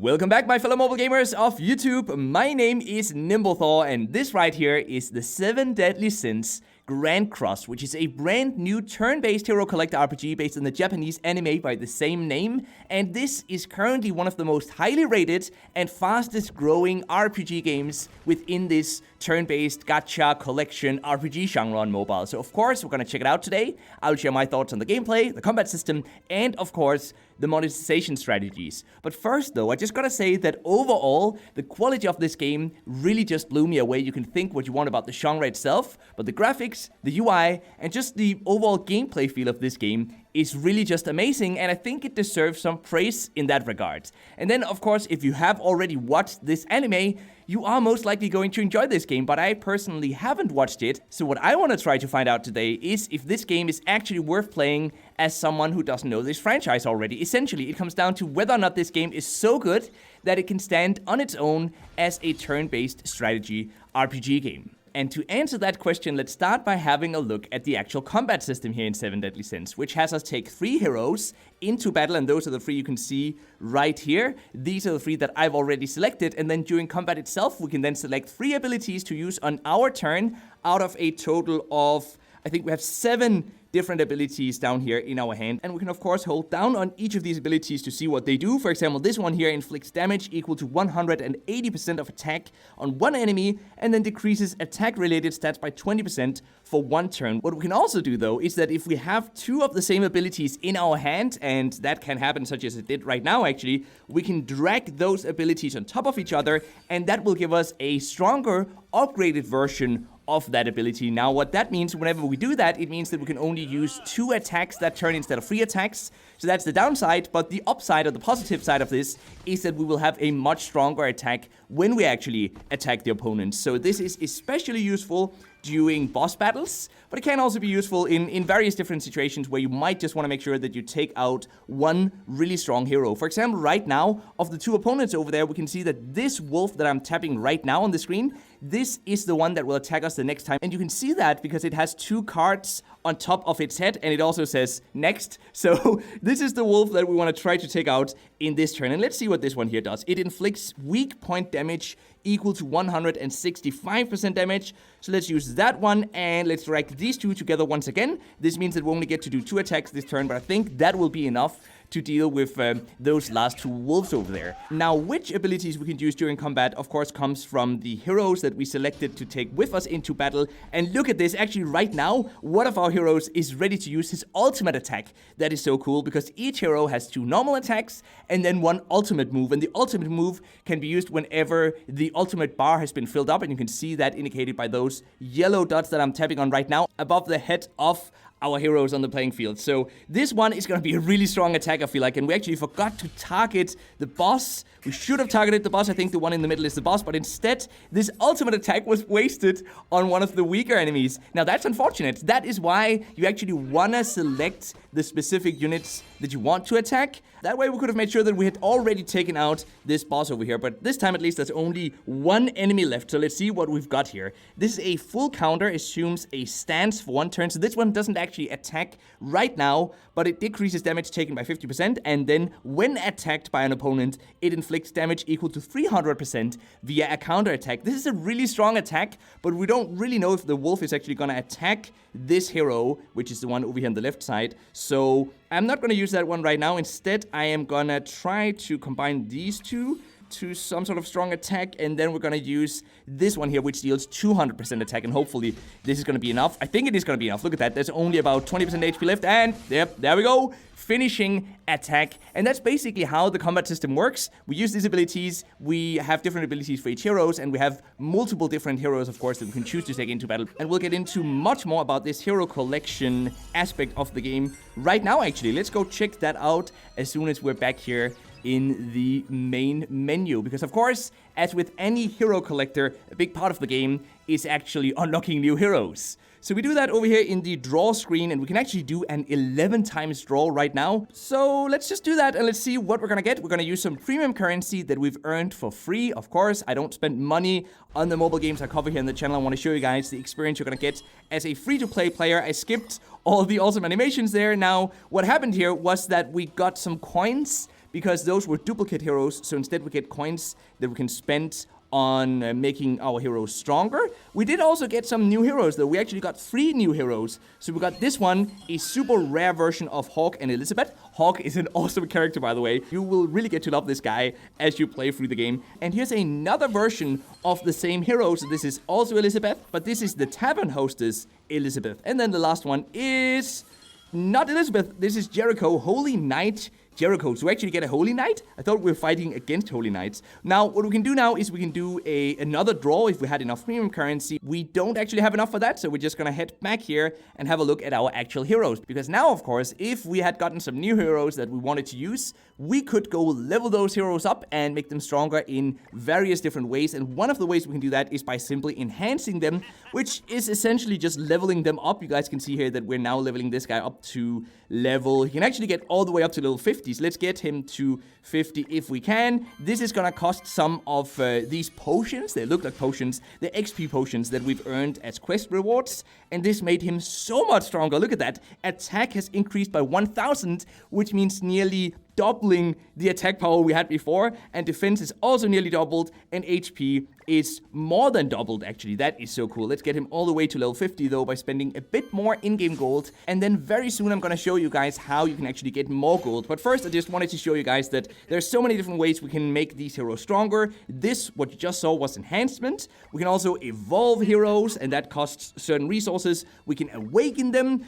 Welcome back, my fellow mobile gamers of YouTube. My name is Nimble Thor, and this right here is the 7 Deadly Sins Grand Cross, which is a brand new turn-based hero collector RPG based on the Japanese anime by the same name. And this is currently one of the most highly rated and fastest growing RPG games within this turn-based gacha collection RPG genre on mobile. So of course, we're gonna check it out today. I'll share my thoughts on the gameplay, the combat system, and of course, the monetization strategies. But first though, I just gotta say that overall, the quality of this game really just blew me away. You can think what you want about the genre itself, but the graphics, the UI, and just the overall gameplay feel of this game is really just amazing, and I think it deserves some praise in that regard. And then, of course, if you have already watched this anime, you are most likely going to enjoy this game, but I personally haven't watched it, so what I want to try to find out today is if this game is actually worth playing as someone who doesn't know this franchise already. Essentially, it comes down to whether or not this game is so good that it can stand on its own as a turn-based strategy RPG game. And to answer that question, let's start by having a look at the actual combat system here in 7 Deadly Sins, which has us take 3 heroes into battle, and those are the 3 you can see right here. These are the 3 that I've already selected, and then during combat itself, we can then select 3 abilities to use on our turn out of a total of, I think we have 7 different abilities down here in our hand, and we can of course hold down on each of these abilities to see what they do. For example, this one here inflicts damage equal to 180% of attack on one enemy, and then decreases attack related stats by 20% for 1 turn. What we can also do though is that if we have 2 of the same abilities in our hand, and that can happen such as it did right now actually, we can drag those abilities on top of each other, and that will give us a stronger upgraded version of that ability. Now, what that means, whenever we do that, it means that we can only use 2 attacks that turn instead of 3 attacks. So that's the downside, but the upside or the positive side of this is that we will have a much stronger attack when we actually attack the opponent. So this is especially useful during boss battles, but it can also be useful in various different situations where you might just want to make sure that you take out one really strong hero. For example, right now, of the 2 opponents over there, we can see that this wolf that I'm tapping right now on the screen, this is the one that will attack us the next time. And you can see that because it has 2 cards on top of its head, and it also says next. So this is the wolf that we want to try to take out in this turn. And let's see what this one here does. It inflicts weak point damage equal to 165% damage. So let's use that one, and let's drag these 2 together once again. This means that we only get to do 2 attacks this turn, but I think that will be enough to deal with those last 2 wolves over there. Now, which abilities we can use during combat, of course, comes from the heroes that we selected to take with us into battle. And look at this, actually right now, one of our heroes is ready to use his ultimate attack. That is so cool, because each hero has 2 normal attacks and then 1 ultimate move. And the ultimate move can be used whenever the ultimate bar has been filled up, and you can see that indicated by those yellow dots that I'm tapping on right now above the head of our heroes on the playing field. So this one is going to be a really strong attack, I feel like, and we actually forgot to target the boss. We should have targeted the boss. I think the one in the middle is the boss, but instead this ultimate attack was wasted on one of the weaker enemies. Now that's unfortunate. That is why you actually want to select the specific units that you want to attack. That way we could have made sure that we had already taken out this boss over here, but this time at least there's only 1 enemy left. So let's see what we've got here. This is a full counter, assumes a stance for 1 turn, so this one doesn't actually attack right now, but it decreases damage taken by 50%, and then when attacked by an opponent, it inflicts damage equal to 300% via a counter attack. This is a really strong attack, but we don't really know if the wolf is actually gonna attack this hero, which is the one over here on the left side. So I'm not gonna use that one right now. Instead, I am gonna try to combine these 2 to some sort of strong attack, and then we're gonna use this one here, which deals 200% attack, and hopefully this is gonna be enough. I think it is gonna be enough. Look at that. There's only about 20% HP left, and yep, there we go. Finishing attack. And that's basically how the combat system works. We use these abilities, we have different abilities for each heroes, and we have multiple different heroes, of course, that we can choose to take into battle. And we'll get into much more about this hero collection aspect of the game right now, actually. Let's go check that out as soon as we're back here in the main menu, because of course, as with any hero collector, a big part of the game is actually unlocking new heroes. So we do that over here in the draw screen, and we can actually do an 11 times draw right now. So let's just do that, and let's see what we're gonna get. We're gonna use some premium currency that we've earned for free. Of course, I don't spend money on the mobile games I cover here on the channel. I want to show you guys the experience you're gonna get as a free-to-play player. I skipped all the awesome animations there. Now, what happened here was that we got some coins because those were duplicate heroes. So instead we get coins that we can spend on making our heroes stronger. We did also get some new heroes though. We actually got 3 new heroes. So we got this one, a super rare version of Hawk and Elizabeth. Hawk is an awesome character, by the way. You will really get to love this guy as you play through the game. And here's another version of the same hero. So this is also Elizabeth, but this is the tavern hostess Elizabeth. And then the last one is not Elizabeth. This is Jericho, Holy Knight Jericho. So we actually get a Holy Knight. I thought we were fighting against Holy Knights. Now, what we can do now is we can do another draw if we had enough premium currency. We don't actually have enough for that, so we're just gonna head back here and have a look at our actual heroes. Because now, of course, if we had gotten some new heroes that we wanted to use, we could go level those heroes up and make them stronger in various different ways. And one of the ways we can do that is by simply enhancing them, which is essentially just leveling them up. You guys can see here that we're now leveling this guy up to level. He can actually get all the way up to level 50. So let's get him to 50 if we can. This is gonna cost some of these potions. They look like potions. They're XP potions that we've earned as quest rewards. And this made him so much stronger. Look at that. Attack has increased by 1,000, which means nearly doubling the attack power we had before, and defense is also nearly doubled, and HP is more than doubled, actually. That is so cool. Let's get him all the way to level 50, though, by spending a bit more in-game gold, and then very soon I'm gonna show you guys how you can actually get more gold. But first, I just wanted to show you guys that there's so many different ways we can make these heroes stronger. This, what you just saw, was enhancement. We can also evolve heroes, and that costs certain resources. We can awaken them.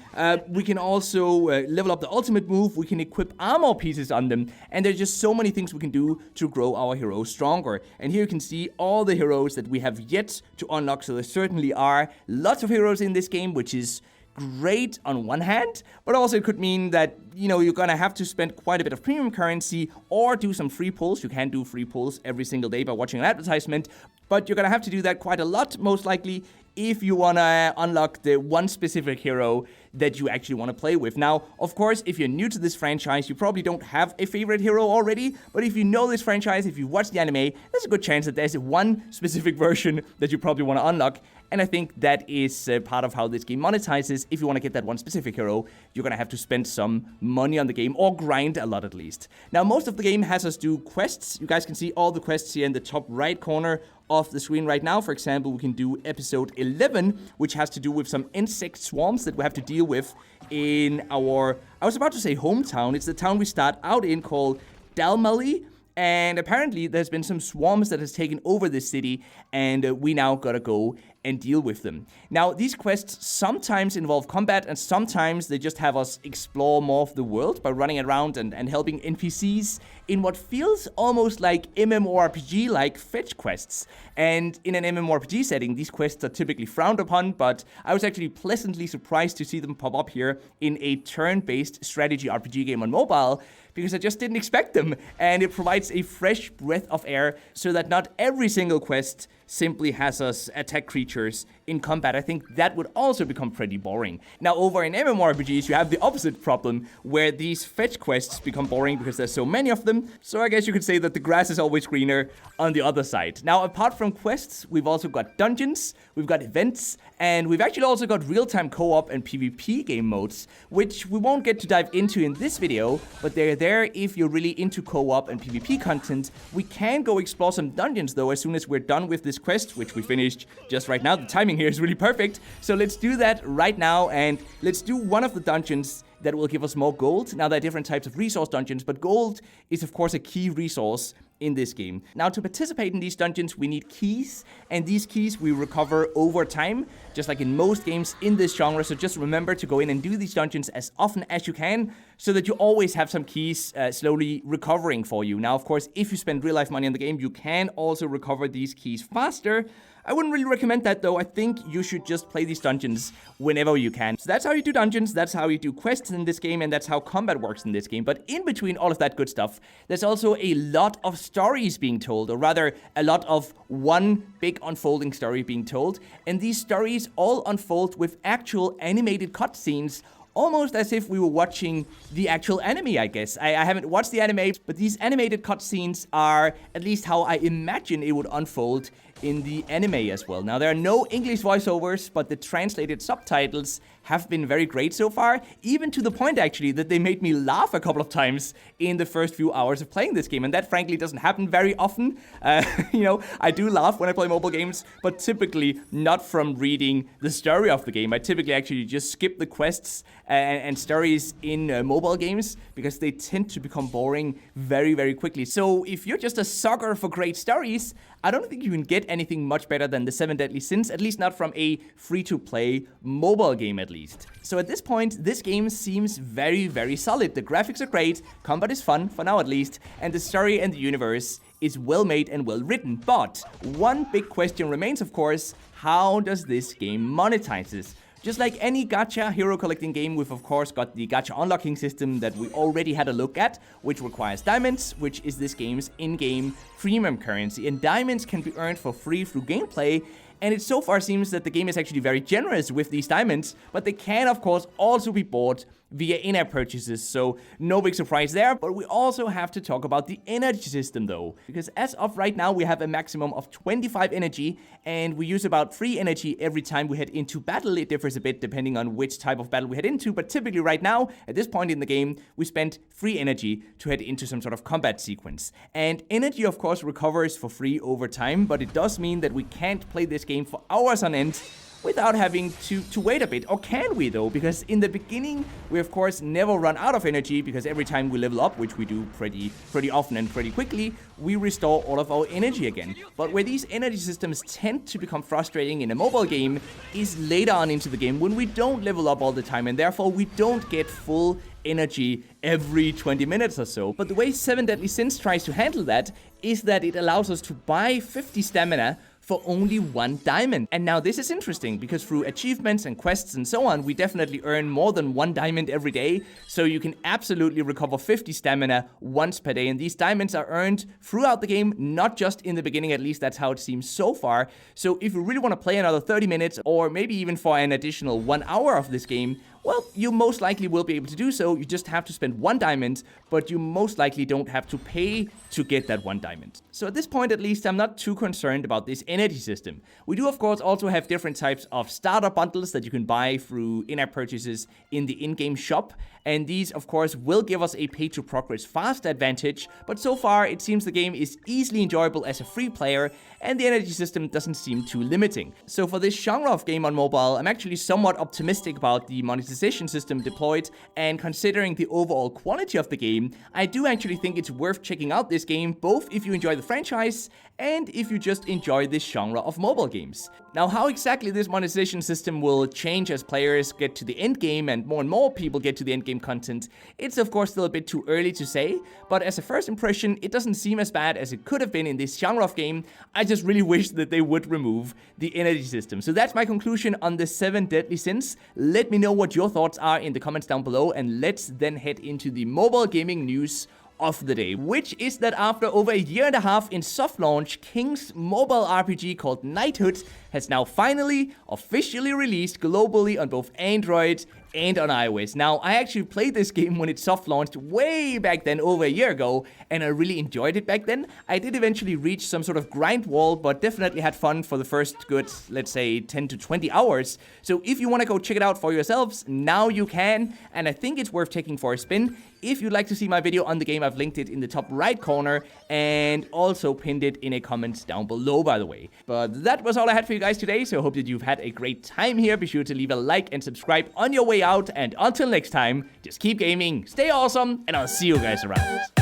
We can also level up the ultimate move. We can equip armor pieces on them, and there's just so many things we can do to grow our heroes stronger. And here you can see all the heroes that we have yet to unlock. So there certainly are lots of heroes in this game, which is great on one hand, but also it could mean that, you know, you're gonna have to spend quite a bit of premium currency or do some free pulls. You can do free pulls every single day by watching an advertisement, but you're gonna have to do that quite a lot, most likely, if you wanna unlock the one specific hero that you actually want to play with. Now, of course, if you're new to this franchise, you probably don't have a favorite hero already, but if you know this franchise, if you've watched the anime, there's a good chance that there's one specific version that you probably want to unlock, and I think that is part of how this game monetizes. If you want to get that one specific hero, you're gonna have to spend some money on the game, or grind a lot at least. Now, most of the game has us do quests. You guys can see all the quests here in the top right corner of the screen right now. For example, we can do episode 11, which has to do with some insect swarms that we have to deal with in our, I was about to say hometown. It's the town we start out in, called Dalmally. And apparently there's been some swarms that has taken over this city, and we now gotta go and deal with them. Now, these quests sometimes involve combat, and sometimes they just have us explore more of the world by running around and helping NPCs in what feels almost like MMORPG-like fetch quests. And in an MMORPG setting, these quests are typically frowned upon, but I was actually pleasantly surprised to see them pop up here in a turn-based strategy RPG game on mobile, because I just didn't expect them, and it provides a fresh breath of air so that not every single quest simply has us attack creatures in combat. I think that would also become pretty boring. Now, over in MMORPGs, you have the opposite problem, where these fetch quests become boring because there's so many of them. So I guess you could say that the grass is always greener on the other side. Now, apart from quests, we've also got dungeons, we've got events, and we've actually also got real-time co-op and PvP game modes, which we won't get to dive into in this video, but they're there if you're really into co-op and PvP content. We can go explore some dungeons, though, as soon as we're done with this quest, which we finished just right now. The timing here is really perfect. So let's do that right now, and let's do one of the dungeons that will give us more gold. Now, there are different types of resource dungeons, but gold is, of course, a key resource in this game. Now, to participate in these dungeons, we need keys, and these keys we recover over time, just like in most games in this genre. So just remember to go in and do these dungeons as often as you can, so that you always have some keys slowly recovering for you. Now, of course, if you spend real-life money on the game, you can also recover these keys faster. I wouldn't really recommend that, though. I think you should just play these dungeons whenever you can. So that's how you do dungeons, that's how you do quests in this game, and that's how combat works in this game. But in between all of that good stuff, there's also a lot of stories being told, or rather, a lot of one big unfolding story being told. And these stories all unfold with actual animated cutscenes, almost as if we were watching the actual anime, I guess. I haven't watched the anime, but these animated cutscenes are at least how I imagine it would unfold in the anime as well. Now, there are no English voiceovers, but the translated subtitles have been very great so far, even to the point actually that they made me laugh a couple of times in the first few hours of playing this game, and that frankly doesn't happen very often. I do laugh when I play mobile games, but typically not from reading the story of the game. I typically actually just skip the quests and stories in mobile games because they tend to become boring very, very quickly. So if you're just a sucker for great stories, I don't think you can get anything much better than the 7 Deadly Sins, at least not from a free-to-play mobile game at least. So at this point, this game seems very, very solid. The graphics are great, combat is fun, for now at least, and the story and the universe is well made and well written. But one big question remains, of course: how does this game monetize this? Just like any gacha hero collecting game, we've of course got the gacha unlocking system that we already had a look at, which requires diamonds, which is this game's in-game premium currency. And diamonds can be earned for free through gameplay, and it so far seems that the game is actually very generous with these diamonds, but they can of course also be bought via in-app purchases, so no big surprise there. But we also have to talk about the energy system though, because as of right now we have a maximum of 25 energy, and we use about 3 energy every time we head into battle. It differs a bit depending on which type of battle we head into, but typically right now, at this point in the game, we spend 3 energy to head into some sort of combat sequence. And energy of course recovers for free over time, but it does mean that we can't play this game for hours on end without having to wait a bit. Or can we though? Because in the beginning, we of course never run out of energy, because every time we level up, which we do pretty often and pretty quickly, we restore all of our energy again. But where these energy systems tend to become frustrating in a mobile game is later on into the game, when we don't level up all the time, and therefore we don't get full energy every 20 minutes or so. But the way 7 Deadly Sins tries to handle that is that it allows us to buy 50 stamina for only 1 diamond. And now this is interesting, because through achievements and quests and so on, we definitely earn more than 1 diamond every day. So you can absolutely recover 50 stamina once per day. And these diamonds are earned throughout the game, not just in the beginning. At least that's how it seems so far. So if you really want to play another 30 minutes, or maybe even for an additional 1 hour of this game, well, you most likely will be able to do so. You just have to spend 1 diamond, but you most likely don't have to pay to get that 1 diamond. So at this point, at least, I'm not too concerned about this energy system. We do, of course, also have different types of starter bundles that you can buy through in-app purchases in the in-game shop. And these, of course, will give us a pay-to-progress fast advantage. But so far, it seems the game is easily enjoyable as a free player, and the energy system doesn't seem too limiting. So for this genre of game on mobile, I'm actually somewhat optimistic about the monetization system deployed, and considering the overall quality of the game, I do actually think it's worth checking out this game, both if you enjoy the franchise and if you just enjoy this genre of mobile games. Now, how exactly this monetization system will change as players get to the end game and more people get to the end game content, it's of course still a bit too early to say, but as a first impression, it doesn't seem as bad as it could have been in this genre of game. I just really wish that they would remove the energy system. So that's my conclusion on the 7 Deadly Sins. Let me know what your thoughts are in the comments down below, and let's then head into the mobile gaming news of the day, which is that after over a year and a half in soft launch, King's mobile RPG called Knighthood has now finally officially released globally on both Android and on iOS. Now, I actually played this game when it soft launched way back then, over a year ago, and I really enjoyed it back then. I did eventually reach some sort of grind wall, but definitely had fun for the first good, let's say, 10 to 20 hours. So if you want to go check it out for yourselves, now you can, and I think it's worth taking for a spin. If you'd like to see my video on the game, I've linked it in the top right corner and also pinned it in a comment down below, by the way. But that was all I had for you guys today, so I hope that you've had a great time here. Be sure to leave a like and subscribe on your way out, and until next time, just keep gaming, stay awesome, and I'll see you guys around.